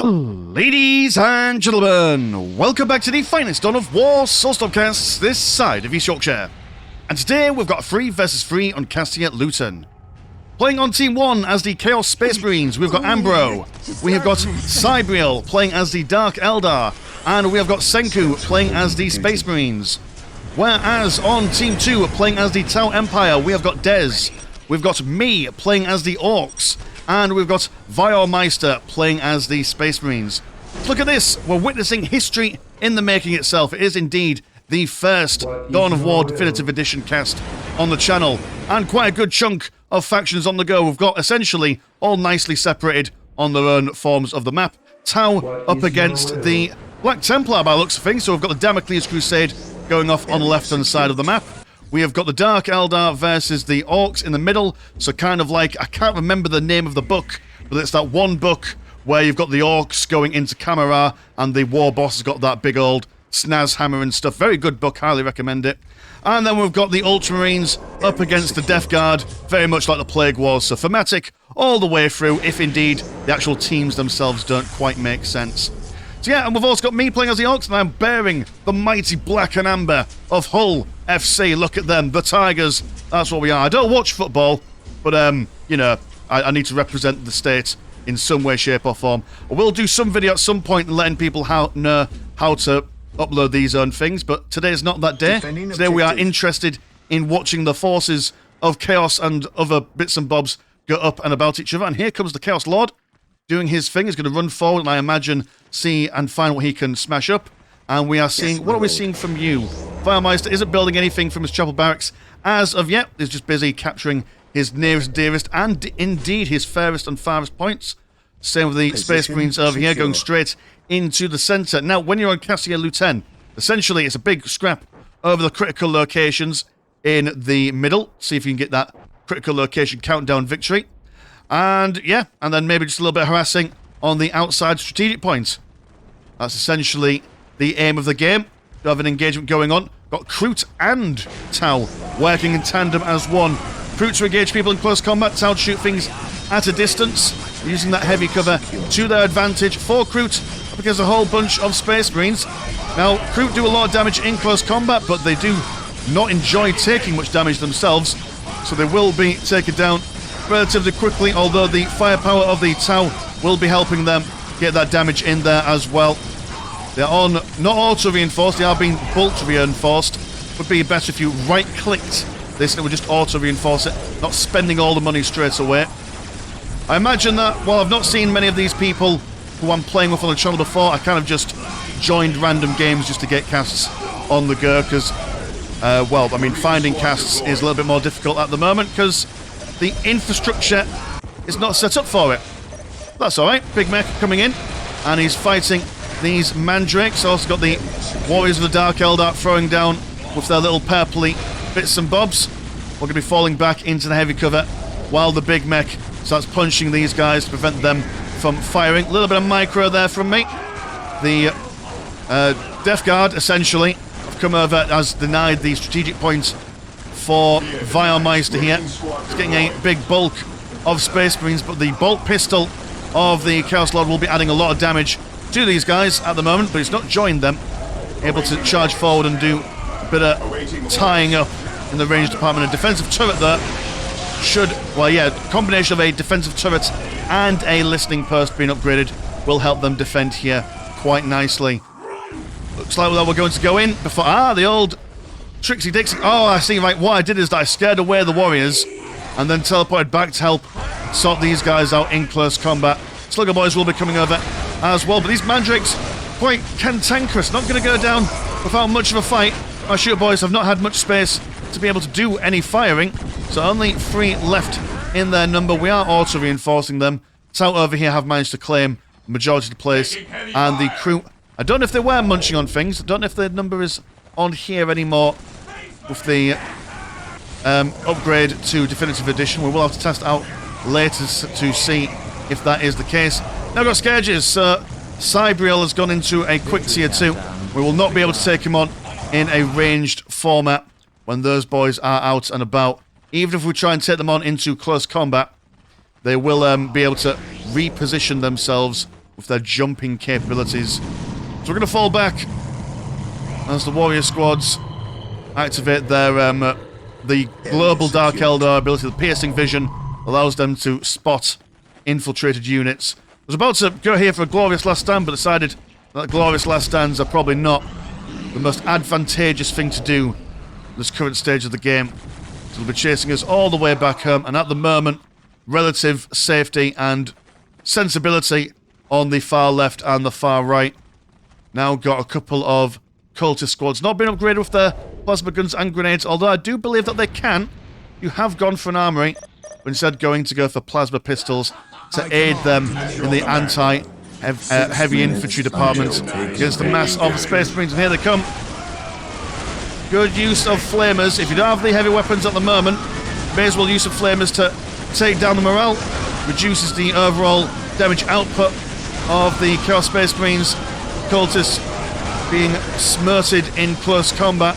Ladies and gentlemen, welcome back to the finest Dawn of War Soulstormcasts this side of East Yorkshire. And today we've got 3 versus 3 on casting at Luton. Playing on Team 1 as the Chaos Space Marines, we've got Ambro. We have got Cybriel playing as the Dark Eldar. And we have got Senku playing as the Space Marines. Whereas on Team 2 playing as the Tau Empire, we have got Dez. We've got me playing as the Orks. And we've got Viormeister playing as the Space Marines. Look at this, we're witnessing history in the making itself. It is indeed the first Dawn of War Definitive Edition cast on the channel. And quite a good chunk of factions on the go. We've got essentially all nicely separated on their own forms of the map. Tau up against the Black Templar by the looks of things. So we've got the Damocles Crusade going off on the left-hand side of the map. We have got the Dark Eldar versus the Orks in the middle, so kind of like, I can't remember the name of the book, but it's that one book where you've got the Orks going into Camera, and the War Boss has got that big old snaz hammer and stuff. Very good book, highly recommend it. And then we've got the Ultramarines up against the Death Guard, very much like the Plague Wars, so thematic all the way through, if indeed the actual teams themselves don't quite make sense. So yeah, and we've also got me playing as the Orks, and I'm bearing the mighty black and amber of Hull FC. Look at them, the Tigers. That's what we are. I don't watch football, but, you know, I need to represent the state in some way, shape, or form. I will do some video at some point letting people know how to upload these own things, but today's not that day. Today we are interested in watching the forces of Chaos and other bits and bobs go up and about each other. And here comes the Chaos Lord doing his thing. He's going to run forward and I imagine see and find what he can smash up. And we are seeing, what are we seeing from you? Viormeister isn't building anything from his chapel barracks as of yet. He's just busy capturing his nearest, dearest, and indeed his fairest and farthest points. Same with the Space Marines over here, going straight into the centre. Now, when you're on Cassia Luton, essentially it's a big scrap over the critical locations in the middle. See if you can get that critical location countdown victory. And yeah, and then maybe just a little bit of harassing on the outside strategic points. That's essentially the aim of the game. You have an engagement going on. Got Kroot and Tau working in tandem as one. Kroot to engage people in close combat. Tau to shoot things at a distance, using that heavy cover to their advantage. For Kroot, up against a whole bunch of Space Marines. Now, Kroot do a lot of damage in close combat, but they do not enjoy taking much damage themselves, so they will be taken down relatively quickly, although the firepower of the Tau will be helping them get that damage in there as well. They're on not auto-reinforced, they are being bolt-reinforced. Would be better if you right-clicked this and it would just auto-reinforce it, not spending all the money straight away. I imagine that while I've not seen many of these people who I'm playing with on the channel before, I kind of just joined random games just to get casts on the go, because, well, I mean, finding casts is a little bit more difficult at the moment, because the infrastructure is not set up for it. That's alright. Big Mech coming in, and he's fighting these Mandrakes. Also got the Warriors of the Dark Eldar throwing down with their little purpley bits and bobs. We're going to be falling back into the heavy cover while the Big Mech starts punching these guys to prevent them from firing. A little bit of micro there from me. The Death Guard, essentially, have come over, has denied the strategic points for Viormeister here. He's getting a big bulk of Space Marines, but the bolt pistol of the Chaos Lord will be adding a lot of damage to these guys at the moment, but it's not joined them. Able to charge forward and do a bit of tying up in the range department. A defensive turret there should, well yeah, combination of a defensive turret and a listening post being upgraded will help them defend here quite nicely. Looks like we're going to go in before, the old Trixie Dixie. Oh, I see, right, what I did is that I scared away the warriors and then teleported back to help sort these guys out in close combat. Slugger Boys will be coming over as well, but these Mandrakes quite cantankerous, not going to go down without much of a fight. Our Shooter Boys have not had much space to be able to do any firing, so only 3 left in their number. We are auto-reinforcing them. Tau over here have managed to claim the majority of the place, and the crew, I don't know if they were munching on things, I don't know if their number is on here anymore with the upgrade to Definitive Edition. We will have to test out later to see if that is the case. Now we've got Scourges, so Cybriel has gone into a quick tier 2. We will not be able to take him on in a ranged format when those boys are out and about. Even if we try and take them on into close combat, they will be able to reposition themselves with their jumping capabilities. So we're going to fall back as the warrior squads activate their the global Dark Eldar ability. The piercing vision allows them to spot infiltrated units. I was about to go here for a glorious last stand, but decided that glorious last stands are probably not the most advantageous thing to do at this current stage of the game. So they'll be chasing us all the way back home, and at the moment, relative safety and sensibility on the far left and the far right. Now got a couple of cultist squads not being upgraded with their plasma guns and grenades, although I do believe that they can. You have gone for an armory, but instead going to go for plasma pistols to aid them in the anti-heavy infantry department against the mass of Space Marines. And here they come. Good use of flamers. If you don't have the heavy weapons at the moment, may as well use of flamers to take down the morale. Reduces the overall damage output of the Chaos Space Marines. Cultists being smirted in close combat.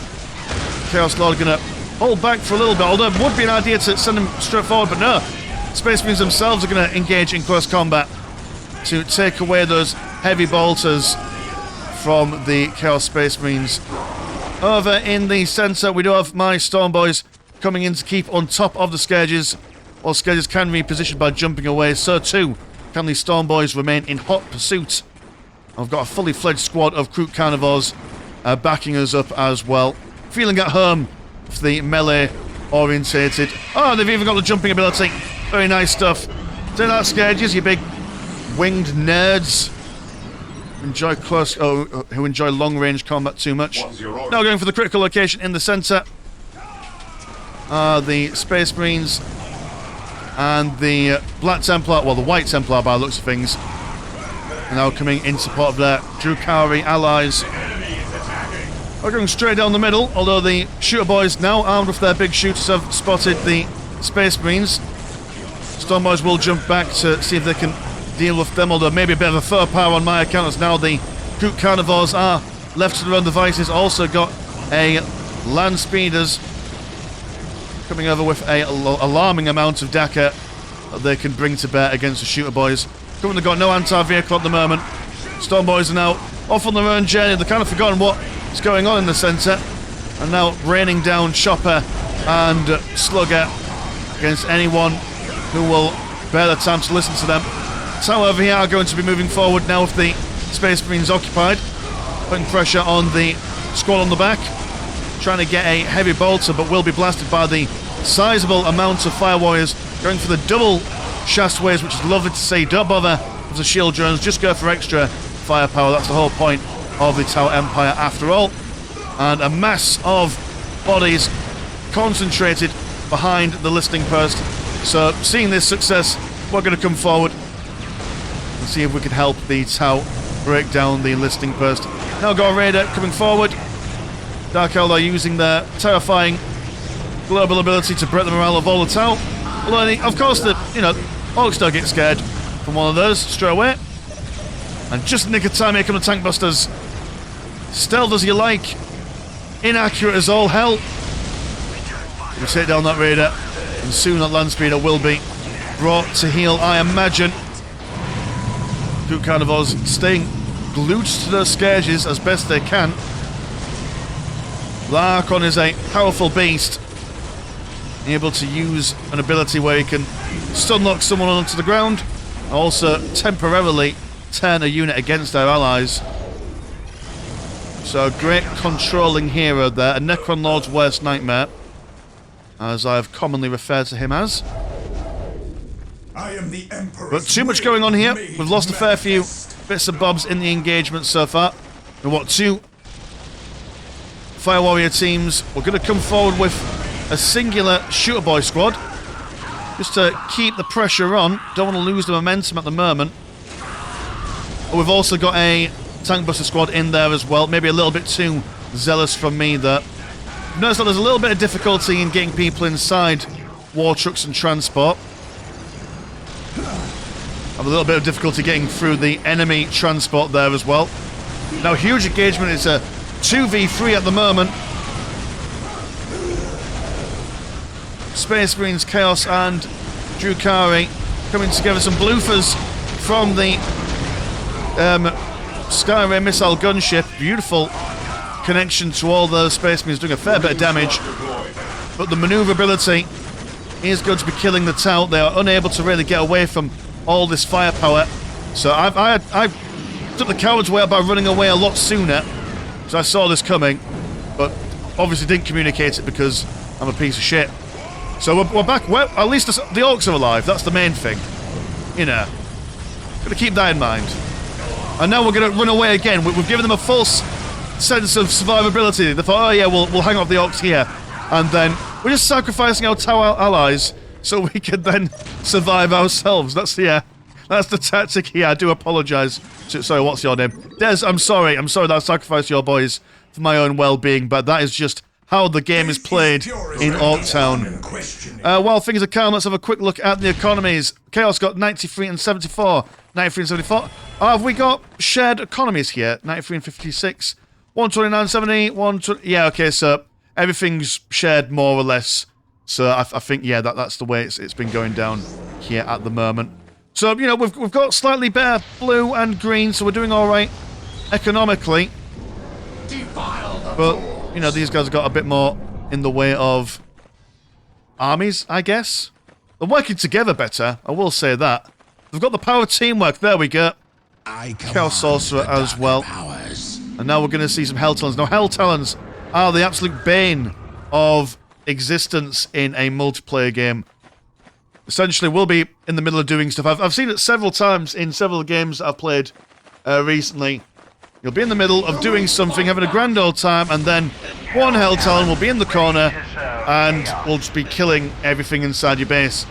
Chaos Lord gonna hold back for a little bit, although it would be an idea to send them straight forward, but no. Space Marines themselves are gonna engage in close combat to take away those heavy bolters from the Chaos Space Marines. Over in the centre, we do have my Storm Boys coming in to keep on top of the Scourges. While Scourges can reposition by jumping away, so too can the Storm Boys remain in hot pursuit. I've got a fully fledged squad of Kroot Carnivores backing us up as well. Feeling at home with the melee orientated. Oh, they've even got the jumping ability. Very nice stuff. Do that, Scourges, you big winged nerds. Enjoy close, who enjoy long-range combat too much. Now going for the critical location in the centre. The Space Marines and the Black Templar, well, the White Templar by the looks of things, are now coming in support of their Drukhari allies. We're going straight down the middle, although the Shooter Boys, now armed with their big shooters, have spotted the Space Marines. Storm Boys will jump back to see if they can deal with them, although maybe a bit of a fur power on my account, as now the Kroot Carnivores are left to their own devices. Also got a land speeders coming over with a alarming amount of Dakar that they can bring to bear against the Shooter Boys. Currently got no anti-vehicle at the moment. Storm Boys are now off on their own journey. They've kind of forgotten what's going on in the centre, and now raining down Chopper and Slugger against anyone who will bear the time to listen to them. Tau over here are going to be moving forward now with the Space Marines occupied, putting pressure on the squad on the back, trying to get a heavy bolter, but will be blasted by the sizable amount of Fire Warriors, going for the double shast waves, which is lovely to see. Don't bother with the shield drones, just go for extra firepower. That's the whole point of the Tau Empire after all. And a mass of bodies concentrated behind the listing post. So seeing this success, we're going to come forward and see if we can help the Tau break down the listing post. Now got a Raider coming forward. Dark Eldar using their terrifying global ability to break the morale of all the Tau. Although, of course, Orks don't get scared from one of those straight away. And just in the nick of time, here come the Tank Busters. Stealth as you like. Inaccurate as all hell. We take down that Raider, and soon that Land Speeder will be brought to heel, I imagine. Kroot Carnivores staying glued to their Scourges as best they can. The Archon is a powerful beast, able to use an ability where he can stun lock someone onto the ground, and also temporarily turn a unit against their allies. So a great controlling hero there, a Necron Lord's worst nightmare, as I have commonly referred to him as. I am the Emperor. But too much going on here. We've lost a fair few bits and bobs in the engagement so far. And what, 2 Fire Warrior teams? We're going to come forward with a singular Shooter Boy squad, just to keep the pressure on. Don't want to lose the momentum at the moment. But we've also got a Tank Buster squad in there as well. Maybe a little bit too zealous from me there. Notice that there's a little bit of difficulty in getting people inside war trucks and transport. Have a little bit of difficulty getting through the enemy transport there as well. Now, huge engagement. It's a 2v3 at the moment. Space Marines, Chaos and Drukhari coming together. Some bloofers from the Skyray missile gunship. Beautiful connection to all the Space Marines, doing a fair bit of damage. But the maneuverability is going to be killing the Tau. They are unable to really get away from all this firepower. So I took the coward's way by running away a lot sooner, because I saw this coming, but obviously didn't communicate it because I'm a piece of shit. So we're back. Well, at least the Orks are alive. That's the main thing. You know. Gotta keep that in mind. And now we're gonna run away again. We've given them a false sense of survivability. They thought, oh yeah, we'll hang off the Orks here. And then we're just sacrificing our Tau allies so we can then survive ourselves. That's the tactic here. I do apologise. Sorry, what's your name? Des, I'm sorry. I'm sorry that I sacrificed your boys for my own well-being, but that is just how the game is played in Orktown. While things are calm, let's have a quick look at the economies. Chaos got 93 and 74. 93 and 74. Have we got shared economies here? 93 and 56. 129, 70, 120. Yeah, okay, so everything's shared more or less. So I think, yeah, that's the way it's been going down here at the moment. So, you know, we've got slightly better blue and green, so we're doing all right economically. But, you know, these guys have got a bit more in the way of armies, I guess. They're working together better, I will say that. They've got the power of teamwork. There we go. Chaos Sorcerer as well. And now we're going to see some Hell Talons. Now, Hell Talons are the absolute bane of existence in a multiplayer game. Essentially, we'll be in the middle of doing stuff. I've seen it several times in several games that I've played recently. You'll be in the middle of doing something, having a grand old time, and then one Hell Talon will be in the corner and will just be killing everything inside your base.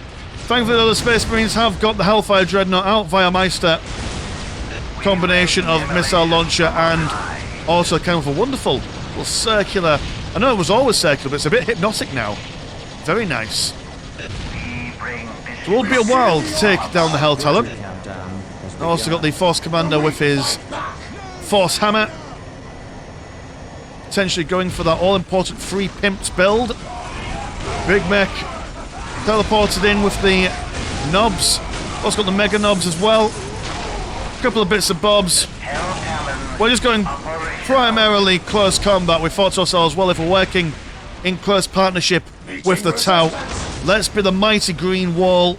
Thankfully, the other Space Marines have got the Hellfire Dreadnought out via Meister. Combination of missile launcher and also kind of a wonderful little circular. I know it was always circular, but it's a bit hypnotic now. Very nice. It will be a while to take down the Hell Talon. Also got the Force Commander with his Force Hammer. Potentially going for that all-important free Pimped build. Big Mech teleported in with the Knobs. Also got the Mega Knobs as well. A couple of bits of bobs. We're just going primarily close combat. We thought to ourselves, well, if we're working in close partnership with the Tau, let's be the mighty green wall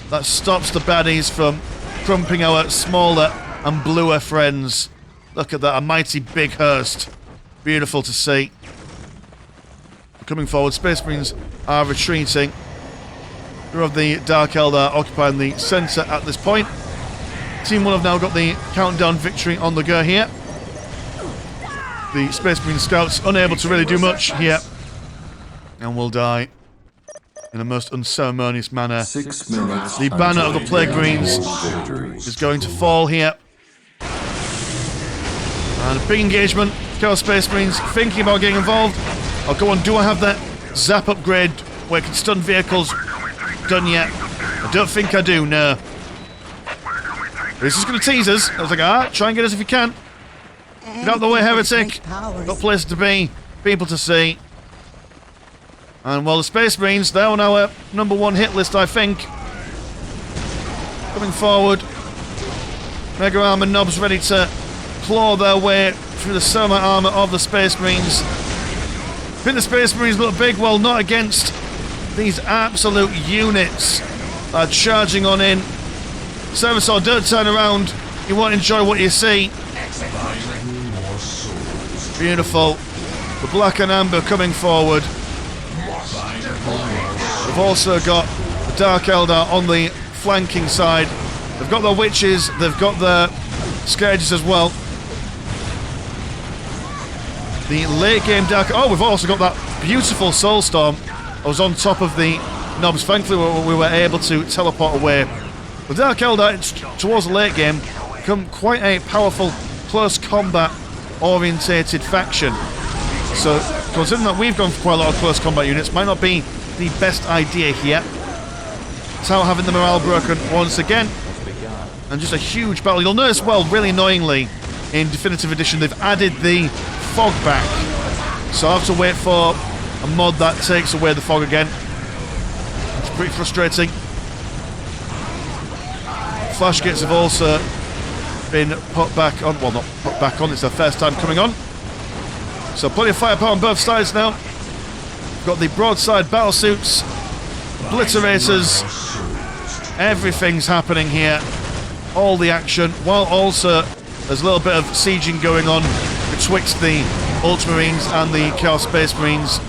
that stops the baddies from crumping our smaller and bluer friends. Look at that, a mighty big Hurst. Beautiful to see. Coming forward, Space Marines are retreating. We have the Dark Eldar occupying the centre at this point. Team 1 have now got the countdown victory on the go here. The Space Marine Scouts unable to really do much here. And will die in a most unceremonious manner. 6 minutes. The banner of the Plague Greens is going to fall here. And a big engagement. Chaos Space Marines thinking about getting involved. Oh, go on, do I have that zap upgrade where it can stun vehicles done yet? I don't think I do, no. This is going to tease us. I was like, try and get us if you can. Get out of the way, heretic. Got places to be, people to see. And well, the Space Marines, they're on our #1 hit list, I think. Coming forward. Mega Armor Knobs ready to claw their way through the semi-armor of the Space Marines. I think the Space Marines look big, well, not against these absolute units that are charging on in. Servisaur, don't turn around. You won't enjoy what you see. Beautiful. The Black and Amber coming forward. We've also got the Dark Eldar on the flanking side. They've got their Witches, they've got their Scourges as well. The late game Dark... Oh, we've also got that beautiful Soulstorm. I was on top of the Knobs. Thankfully, we were able to teleport away. The Dark Eldar, towards the late game, become quite a powerful, close combat orientated faction. So, considering that we've gone for quite a lot of close combat units, might not be the best idea here. Tau having the morale broken once again. And just a huge battle. You'll notice, well, really annoyingly, in Definitive Edition, they've added the fog back. So I have to wait for a mod that takes away the fog again. It's pretty frustrating. Flash gates have also been put back on. Well, not put back on, it's their first time coming on. So plenty of firepower on both sides now. We've got the broadside battlesuits, obliterators, everything's happening here. All the action, while also there's a little bit of sieging going on betwixt the Ultramarines and the Chaos Space Marines.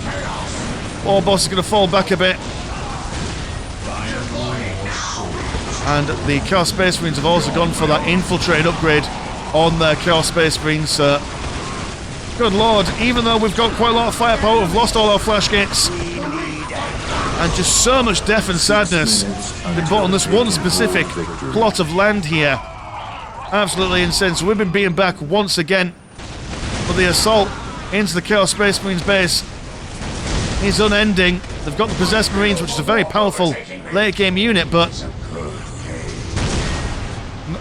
War boss is going to fall back a bit. And the Chaos Space Marines have also gone for that infiltrated upgrade on their Chaos Space Marines. Good lord, even though we've got quite a lot of firepower, we've lost all our flash gates. And just so much death and sadness been put on this one specific plot of land here. Absolutely insane. So we've been beaten back once again. But the assault into the Chaos Space Marines base is unending. They've got the Possessed Marines, which is a very powerful late game unit, but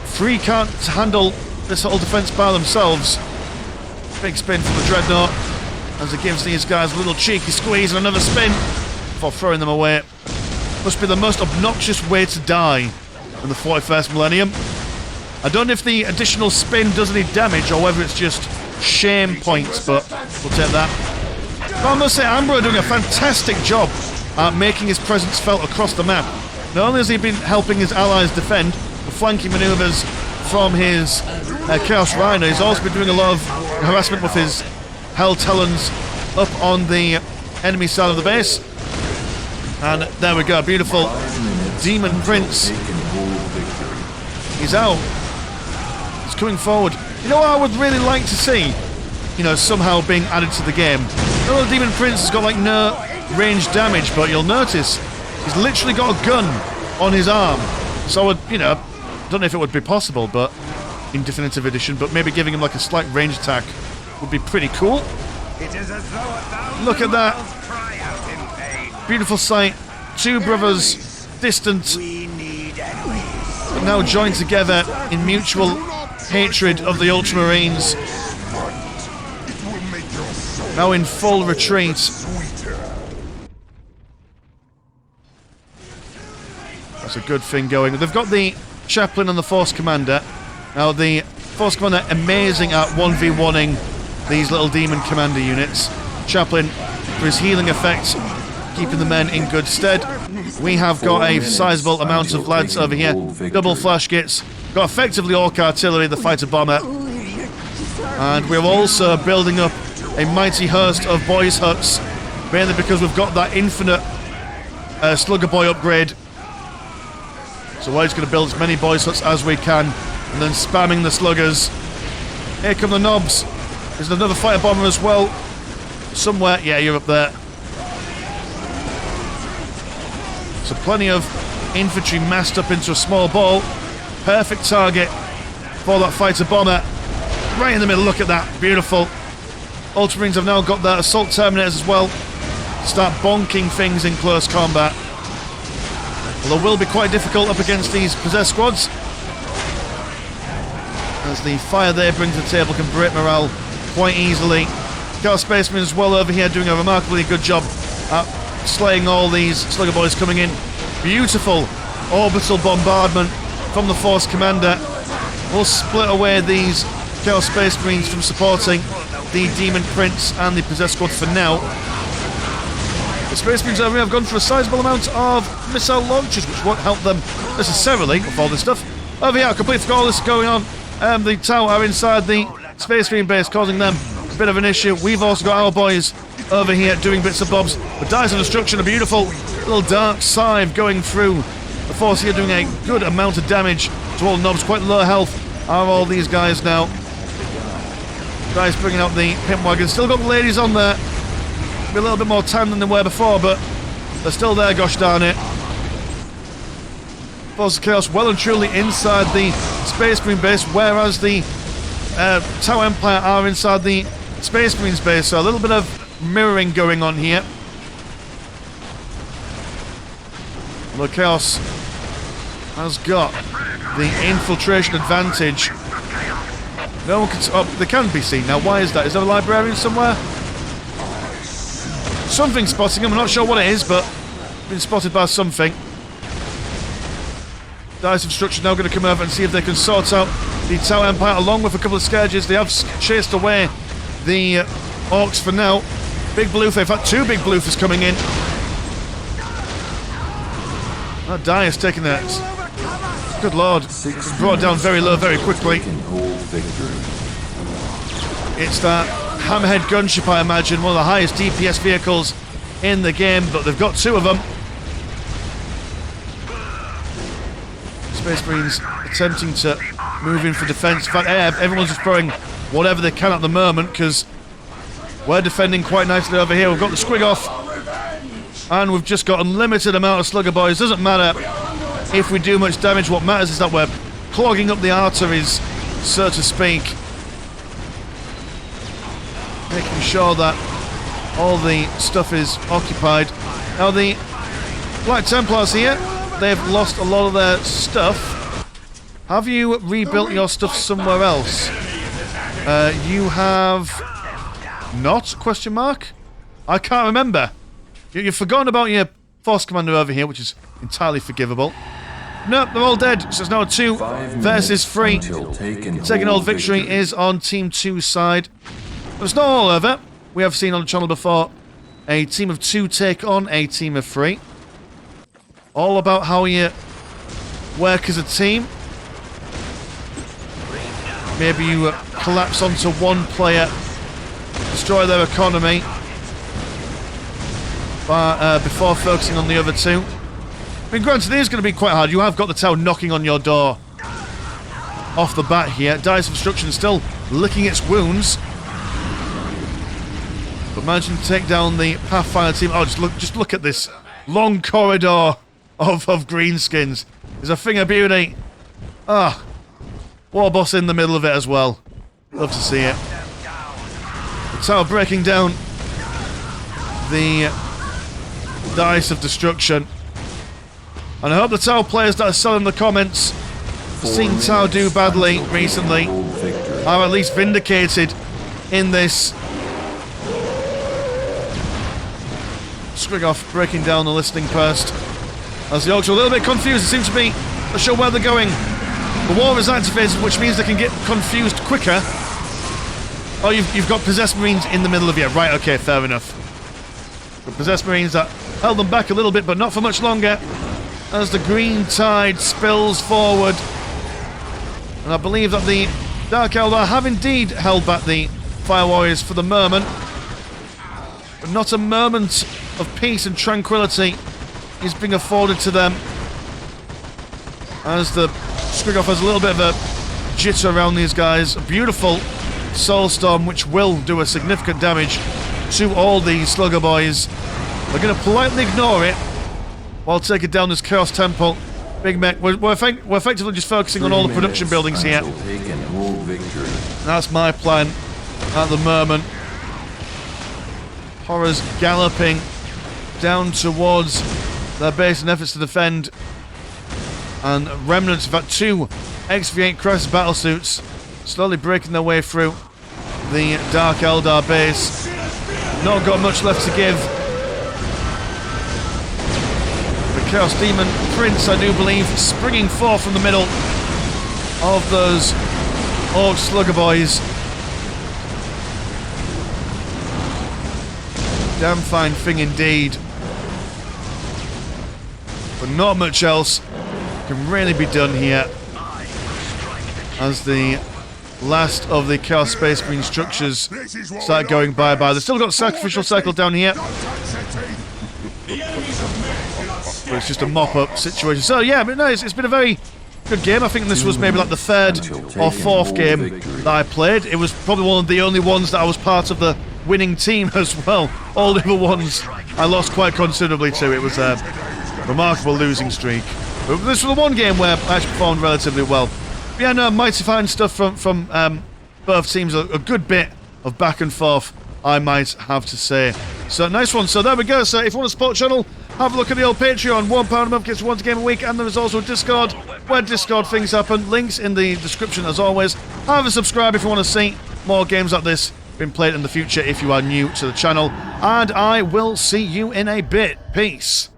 Free can't handle this whole defense by themselves. Big spin from the Dreadnought as it gives these guys a little cheeky squeeze and another spin before throwing them away. Must be the most obnoxious way to die in the 41st millennium. I don't know if the additional spin does any damage or whether it's just shame points, but we'll take that. But I must say, Amber are doing a fantastic job at making his presence felt across the map. Not only has he been helping his allies defend, the flanking manoeuvres from his Chaos Rhino, he's also been doing a lot of harassment with his Hell Talons up on the enemy side of the base. And there we go, beautiful Demon Prince. He's out. He's coming forward. You know what I would really like to see? You know, somehow being added to the game. The Demon Prince has got like no range damage, but you'll notice he's literally got a gun on his arm. So I would, you know, don't know if it would be possible, but in Definitive Edition, but maybe giving him like a slight range attack would be pretty cool. Look at that. Beautiful sight. Two brothers, distant, but now joined together in mutual hatred of the Ultramarines. Now in full retreat. That's a good thing going. They've got the Chaplain and the Force Commander. Now the Force Commander amazing at 1v1ing these little Demon Commander units. Chaplain for his healing effect, keeping the men in good stead. We have got a sizable amount of lads over here. Double flash gates. Got effectively Ork artillery, the fighter bomber. And we're also building up a mighty host of boys' huts, mainly because we've got that infinite Slugger Boy upgrade. So we're just going to build as many boys' huts as we can, and then spamming the sluggers. Here come the knobs. There's another fighter bomber as well. Somewhere, yeah, you're up there. So plenty of infantry massed up into a small ball. Perfect target for that fighter bomber. Right in the middle, look at that, beautiful. Ultramarines have now got their assault terminators as well. Start bonking things in close combat. Although it will be quite difficult up against these possessed squads, as the fire they bring to the table can break morale quite easily. Chaos Space Marines as well over here doing a remarkably good job at slaying all these Slugger Boys coming in. Beautiful orbital bombardment from the Force Commander. We'll split away these Chaos Space Marines from supporting the Demon Prince and the Possessed Squad for now. The Space Marines over here have gone for a sizable amount of missile launchers, which won't help them necessarily with all this stuff. Over here, I completely forgot all this is going on. The Tau are inside the Space Marine base, causing them a bit of an issue. We've also got our boys over here doing bits and bobs. The Dice of Destruction, a beautiful little dark scythe going through. The Force here doing a good amount of damage to all knobs. Quite low health are all these guys now. Guys bringing out the pimp wagon. Still got the ladies on there. Be a little bit more time than they were before, but they're still there, gosh darn it. Force of Chaos well and truly inside the Space Marine base, whereas the Tau Empire are inside the Space Marines base, so a little bit of mirroring going on here. Although Chaos has got the infiltration advantage. No one can... Oh, they can be seen now. Why is that? Is there a librarian somewhere? Something spotting him. I'm not sure what it is, but been spotted by something. Dice of Destruction now going to come over and see if they can sort out the Tau Empire, along with a couple of Scourges. They have chased away the Orks for now. Big Bluefer, in fact, 2 big Bluefers coming in. That die is taking that. Good lord. Brought down very low very quickly. It's that Hammerhead gunship, I imagine, one of the highest DPS vehicles in the game, but they've got 2 of them. Space Marines attempting to move in for defense. In fact, everyone's just throwing whatever they can at the moment, because we're defending quite nicely over here. We've got the Squig off, and we've just got unlimited amount of Slugger Boys. Doesn't matter if we do much damage. What matters is that we're clogging up the arteries, so to speak. Making sure that all the stuff is occupied. Now the Black Templars here, they've lost a lot of their stuff. Have you rebuilt your stuff somewhere else? You have not? Question mark? I can't remember. You've forgotten about your Force Commander over here, which is entirely forgivable. Nope, they're all dead. So it's now 2 versus 3. Taking all victory is on Team 2's side. But it's not all over. We have seen on the channel before a team of 2 take on a team of 3. All about how you work as a team. Maybe you collapse onto one player, destroy their economy, before focusing on the other 2. I mean, granted, it is going to be quite hard. You have got the Tau knocking on your door off the bat here. Dice of Destruction still licking its wounds. But managing to take down the Pathfinder team. Oh, just look at this long corridor of greenskins. It's a thing of beauty. Ah, War Boss in the middle of it as well. Love to see it. The Tau breaking down the Dice of Destruction. And I hope the Tau players that are selling the comments for seeing Tau do badly recently are at least vindicated in this. Squig breaking down the listening post. As the Orks are a little bit confused, it seems to be not sure where they're going. The war is activated, which means they can get confused quicker. Oh, you've got Possessed Marines in the middle of you. Right, okay, fair enough. The Possessed Marines that held them back a little bit, but not for much longer. As the green tide spills forward. And I believe that the Dark Eldar have indeed held back the Fire Warriors for the moment. But not a moment of peace and tranquility is being afforded to them. As the Squig has a little bit of a jitter around these guys. A beautiful soulstorm which will do a significant damage to all these Slugger Boys. They're going to politely ignore it while taking down this Chaos Temple. Big Mech. We're effectively just focusing on all the production buildings here. That's my plan at the moment. Horrors galloping down towards their base in efforts to defend. And remnants, in fact 2 XV8 Crisis battlesuits slowly breaking their way through the Dark Eldar base. Not got much left to give. The Chaos Demon Prince, I do believe, springing forth from the middle of those Orc Slugger Boys. Damn fine thing indeed. But not much else can really be done here. As the last of the Chaos Space Marine structures start going bye-bye. They've still got Sacrificial Circle down here. But it's just a mop-up situation. So yeah, but no, it's been a very good game. I think this was maybe like the 3rd or 4th game that I played. It was probably one of the only ones that I was part of the winning team as well. All the other ones I lost quite considerably to. It was a remarkable losing streak. But this was the one game where I actually performed relatively well. But yeah, no, mighty fine stuff from both teams. A good bit of back and forth, I might have to say. So nice one. So there we go. So if you want to support the channel, have a look at the old Patreon. £1 a month gets you 1 game a week. And there is also Discord, where Discord things happen. Links in the description as always. Have a subscribe if you want to see more games like this being played in the future if you are new to the channel. And I will see you in a bit. Peace.